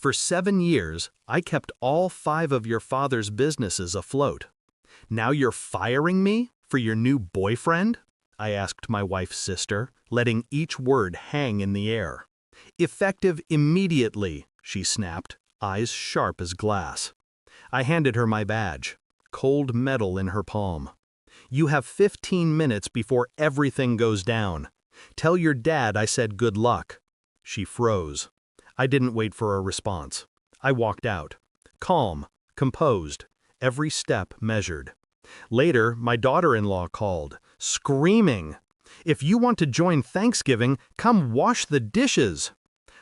For 7 years, I kept all 5 of your father's businesses afloat. Now you're firing me for your new boyfriend? I asked my wife's sister, letting each word hang in the air. Effective immediately, she snapped, eyes sharp as glass. I handed her my badge, cold metal in her palm. You have 15 minutes before everything goes down. Tell your dad I said good luck. She froze. I didn't wait for a response. I walked out. Calm, composed, every step measured. Later, my daughter-in-law called, screaming, "If you want to join Thanksgiving, come wash the dishes."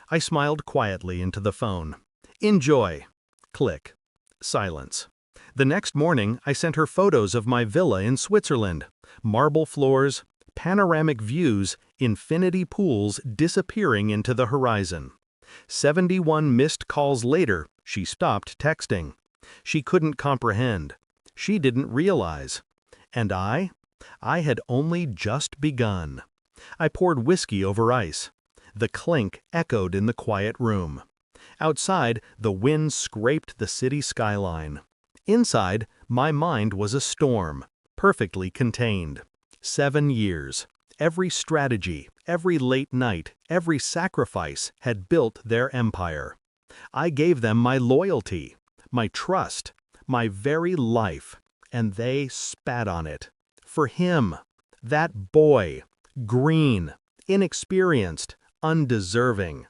I smiled quietly into the phone. Enjoy. Click. Silence. The next morning, I sent her photos of my villa in Switzerland. Marble floors, panoramic views, infinity pools disappearing into the horizon. 71 missed calls later, she stopped texting. She couldn't comprehend. She didn't realize. And I had only just begun. I poured whiskey over ice. The clink echoed in the quiet room. Outside, the wind scraped the city skyline. Inside, my mind was a storm, perfectly contained. 7 years. Every strategy, every late night, every sacrifice had built their empire. I gave them my loyalty, my trust, my very life, and they spat on it. For him, that boy, green, inexperienced, undeserving.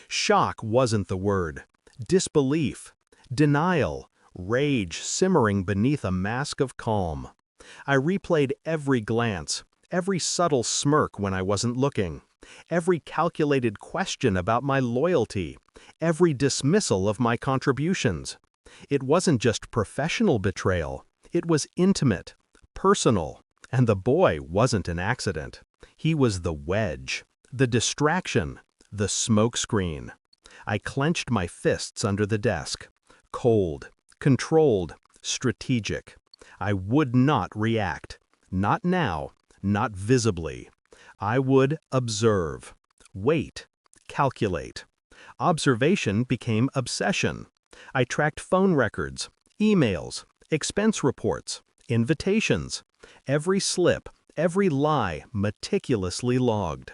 Shock wasn't the word. Disbelief, denial, rage simmering beneath a mask of calm. I replayed every glance, every subtle smirk when I wasn't looking, every calculated question about my loyalty, every dismissal of my contributions. It wasn't just professional betrayal, it was intimate, personal, and the boy wasn't an accident. He was the wedge, the distraction, the smokescreen. I clenched my fists under the desk, cold, controlled, strategic. I would not react, not now, not visibly. I would observe, wait, calculate. Observation became obsession. I tracked phone records, emails, expense reports, invitations. Every slip, every lie meticulously logged.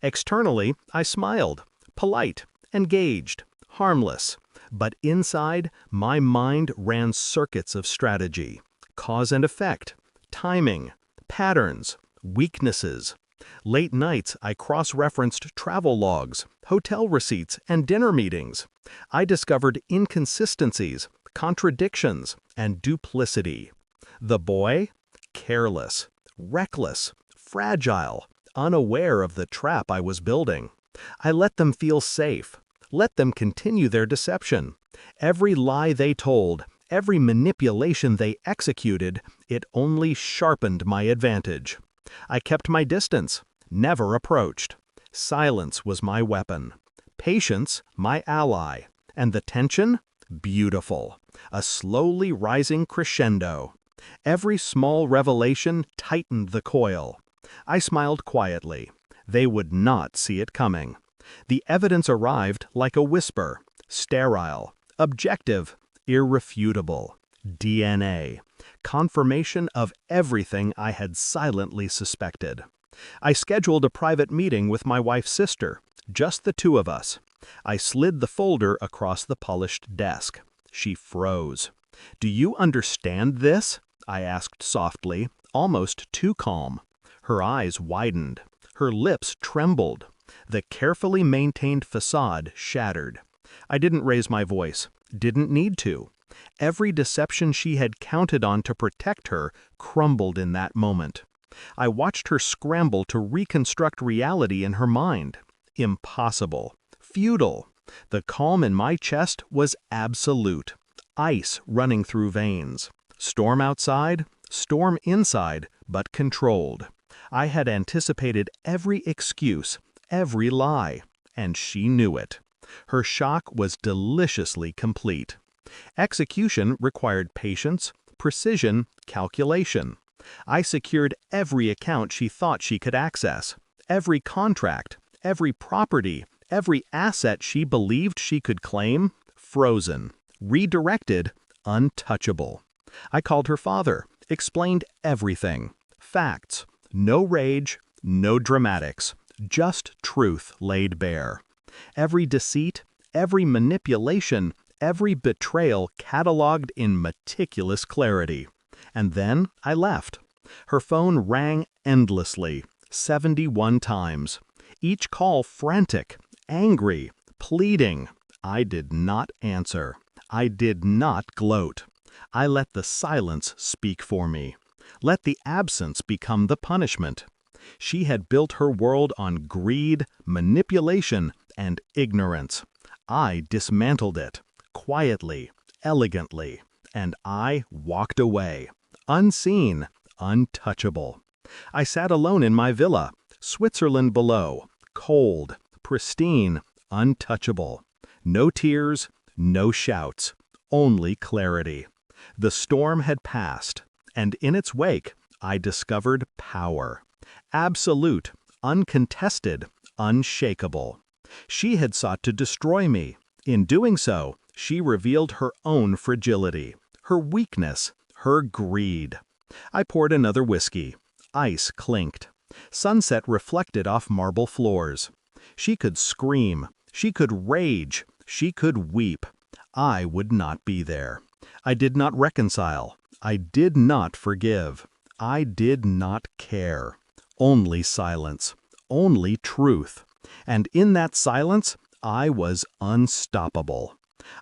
Externally, I smiled, polite, engaged, harmless. But inside, my mind ran circuits of strategy, cause and effect, timing, patterns, weaknesses. Late nights, I cross-referenced travel logs, hotel receipts, and dinner meetings. I discovered inconsistencies, contradictions, and duplicity. The boy? Careless, reckless, fragile, unaware of the trap I was building. I let them feel safe. Let them continue their deception. Every lie they told, every manipulation they executed, it only sharpened my advantage. I kept my distance, never approached. Silence was my weapon. Patience, my ally. And the tension? Beautiful. A slowly rising crescendo. Every small revelation tightened the coil. I smiled quietly. They would not see it coming. The evidence arrived like a whisper, sterile, objective, irrefutable. DNA. Confirmation of everything I had silently suspected. I scheduled a private meeting with my wife's sister, just the two of us. I slid the folder across the polished desk. She froze. "Do you understand this?" I asked softly, almost too calm. Her eyes widened. Her lips trembled. The carefully maintained facade shattered. I didn't raise my voice. Didn't need to. Every deception she had counted on to protect her crumbled in that moment. I watched her scramble to reconstruct reality in her mind. Impossible. Futile. The calm in my chest was absolute. Ice running through veins. Storm outside, storm inside, but controlled. I had anticipated every excuse, every lie, and she knew it. Her shock was deliciously complete. Execution required patience, precision, calculation. I secured every account she thought she could access, every contract, every property, every asset she believed she could claim, frozen. Redirected, untouchable. I called her father, explained everything. Facts. No rage, no dramatics. Just truth laid bare. Every deceit, every manipulation, every betrayal cataloged in meticulous clarity. And then I left. Her phone rang endlessly, 71 times. Each call frantic, angry, pleading. I did not answer. I did not gloat. I let the silence speak for me. Let the absence become the punishment. She had built her world on greed, manipulation, and ignorance. I dismantled it, quietly, elegantly, and I walked away, unseen, untouchable. I sat alone in my villa, Switzerland below, cold, pristine, untouchable. No tears, no shouts, only clarity. The storm had passed, and in its wake, I discovered power. Absolute, uncontested, unshakable. She had sought to destroy me. In doing so, she revealed her own fragility, her weakness, her greed. I poured another whiskey. Ice clinked. Sunset reflected off marble floors. She could scream. She could rage. She could weep. I would not be there. I did not reconcile. I did not forgive. I did not care. Only silence. Only truth. And in that silence, I was unstoppable.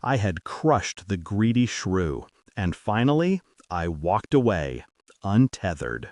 I had crushed the greedy shrew, and finally, I walked away, untethered.